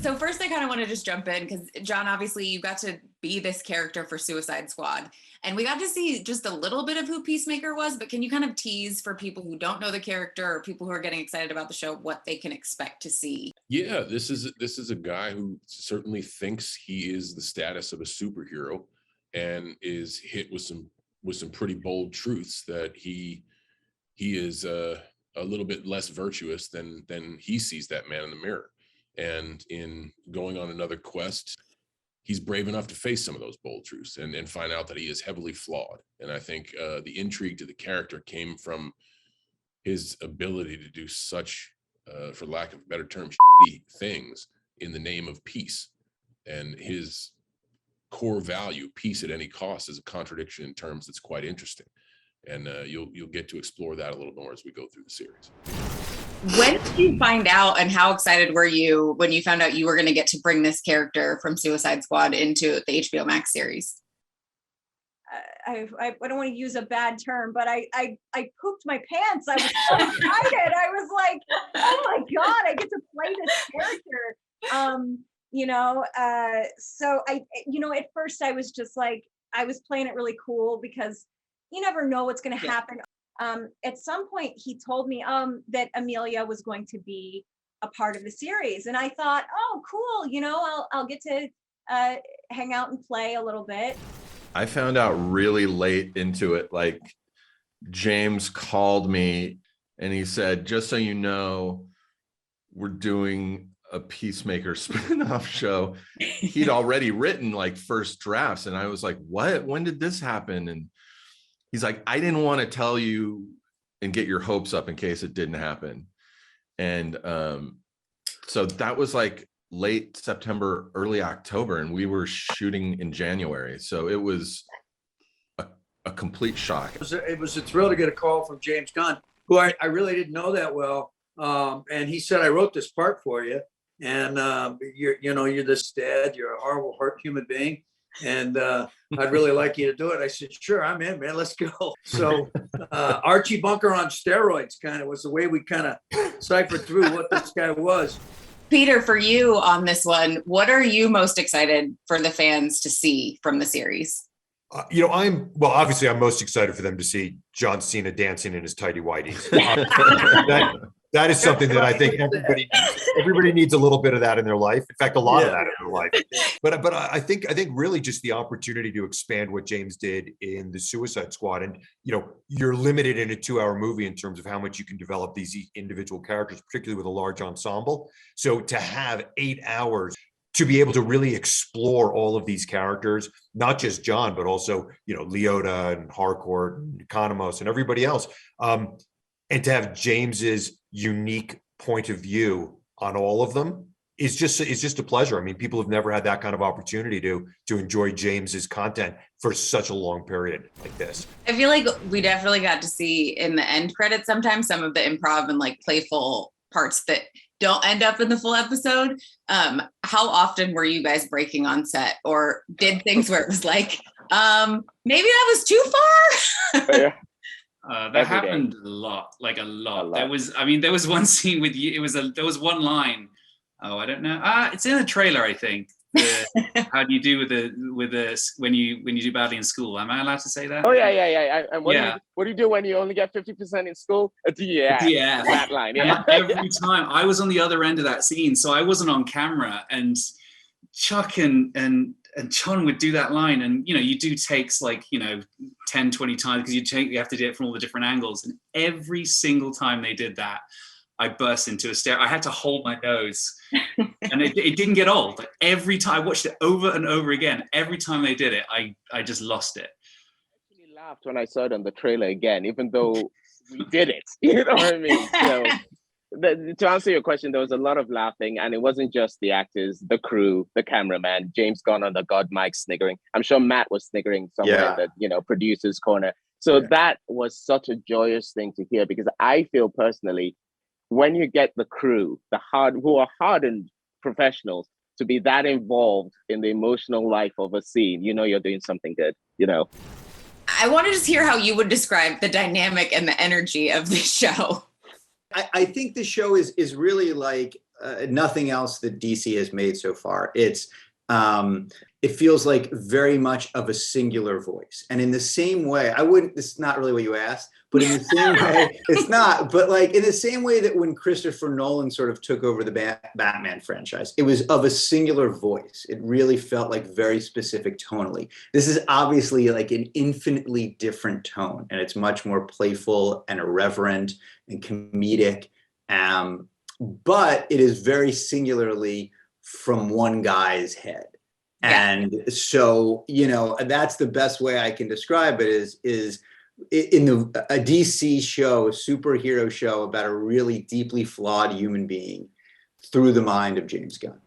So first I kind of want to just jump in because John, obviously you got to be this character for Suicide Squad and we got to see just a little bit of who Peacemaker was, but can you kind of tease for people who don't know the character or people who are getting excited about the show, what they can expect to see? Yeah, this is a guy who certainly thinks he is the status of a superhero and is hit with some pretty bold truths that he is a little bit less virtuous than he sees that man in the mirror. And in going on another quest, he's brave enough to face some of those bold truths and find out that he is heavily flawed. And I think the intrigue to the character came from his ability to do such, for lack of a better term, shitty things in the name of peace. And his core value, peace at any cost, is a contradiction in terms that's quite interesting. And you'll get to explore that a little more as we go through the series. When did you find out and how excited were you when you found out you were going to get to bring this character from Suicide Squad into the HBO Max series? I don't want to use a bad term, but I pooped my pants. I was so excited. I was like, oh my God, I get to play this character. So at first I was just like, I was playing it really cool because you never know what's going to happen. At some point he told me that EMILIA was going to be a part of the series. And I thought, oh, cool. I'll get to hang out and play a little bit. I found out really late into it. Like James called me and he said, just so you know, we're doing a Peacemaker spin-off show. He'd already written like first drafts. And I was like, what? When did this happen? And he's like, I didn't want to tell you and get your hopes up in case it didn't happen. And so that was like late September, early October, and we were shooting in January. So it was a complete shock. It was a thrill to get a call from James Gunn, who I really didn't know that well. And he said, I wrote this part for you. And you're this dad, you're a horrible human being. And I'd really like you to do it. I said, sure, I'm in, man, let's go. So Archie Bunker on steroids kind of was the way we kind of ciphered through what this guy was. Peter, for you on this one, what are you most excited for the fans to see from the series? Obviously I'm most excited for them to see John Cena dancing in his tighty whities. That is something that I think everybody needs a little bit of that in their life. In fact, a lot of that in their life. But I think really just the opportunity to expand what James did in the Suicide Squad, and you're limited in a 2-hour movie in terms of how much you can develop these individual characters, particularly with a large ensemble. So to have 8 hours to be able to really explore all of these characters, not just John, but also Leota and Harcourt and Economos and everybody else, and to have James's unique point of view on all of them is just a pleasure. I mean, people have never had that kind of opportunity to enjoy James's content for such a long period like this. I feel like we definitely got to see in the end credits sometimes some of the improv and like playful parts that don't end up in the full episode. How often were you guys breaking on set, or did things where it was like, maybe that was too far? Yeah. That happened a lot. There was one scene with you. There was one line. Oh, I don't know. It's in the trailer, I think. How do you do with the when you do badly in school? Am I allowed to say that? Oh yeah. And what do you do when you only get 50% in school? Yeah. That line. Yeah. Every time I was on the other end of that scene, so I wasn't on camera, and Chuck and John would do that line, and you do takes like 10, 20 times because you have to do it from all the different angles, and every single time they did that, I burst into a stare. I had to hold my nose, and it didn't get old. Like, every time I watched it over and over again, every time they did it, I just lost it. I actually laughed when I saw it on the trailer again, even though we did it. You know what I mean? So, to answer your question, there was a lot of laughing, and it wasn't just the actors, the crew, the cameraman, James Gunn on the God mic sniggering. I'm sure Matt was sniggering somewhere in the producer's corner. So that was such a joyous thing to hear, because I feel personally, when you get the crew, who are hardened professionals, to be that involved in the emotional life of a scene, you're doing something good. I want to just hear how you would describe the dynamic and the energy of this show. I think the show is really like nothing else that DC has made so far. It feels like very much of a singular voice. And in the same way, this is not really what you asked, but in the same way, it's not, but like in the same way that when Christopher Nolan sort of took over the Batman franchise, it was of a singular voice. It really felt like very specific tonally. This is obviously like an infinitely different tone, and it's much more playful and irreverent and comedic. But it is very singularly from one guy's head. And so, you know, that's the best way I can describe it is in a DC show, a superhero show about a really deeply flawed human being through the mind of James Gunn.